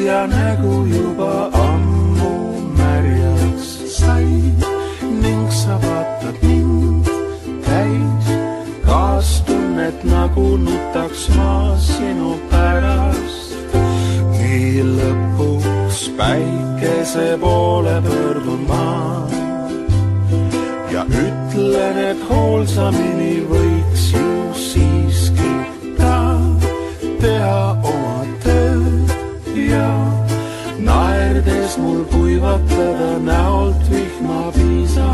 ja nägu juba ammu märjaks sai ning sa vaatad mind täis kaastunnet, nagu nutaks ma sinu pärast. nii lõpuks päikese poole pöördun ma ja ütlen, et hoolsamini võiks ju siiski ta teha oma tööd ja naerdes mul kuivatada näolt vihmapiisa.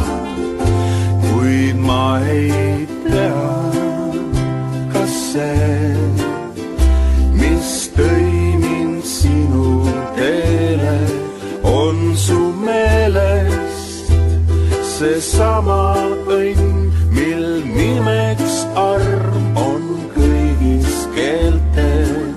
kuid ma ei tea, kas see, mis tõi mind sinu teele, on su meelest seesama õnn, mil nimeks arm on kõigis keeltes.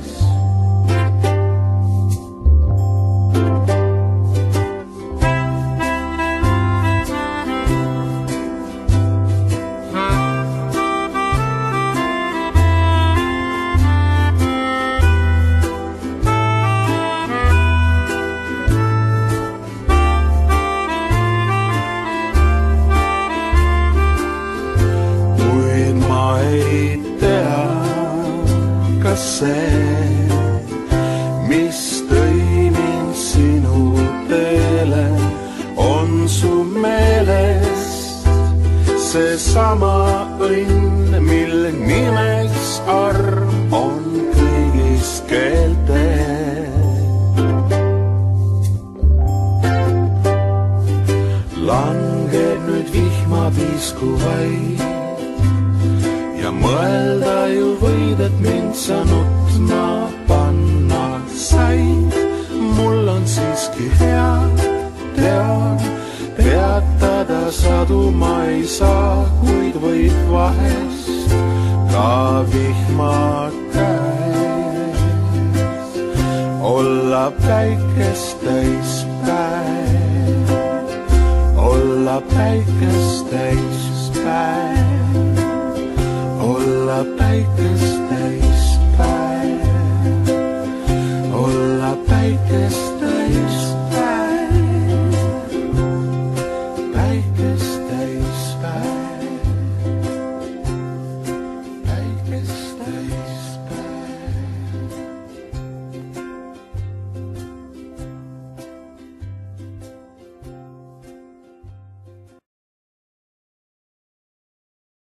Kas see, mis tõi mind sinu teele, on su meelest seesama õnn, mil nimeks arm on kõigis keeltes. langeb nüüd vihmapiisku vaid ja mõelda ju võid, et mind sa nutma panna said. mul on siiski hea, tean, peatada sadu ma ei saa, kuid võid vahest ka vihma käes olla päikest täis päev, olla päikest täis päev, olla päikest täis.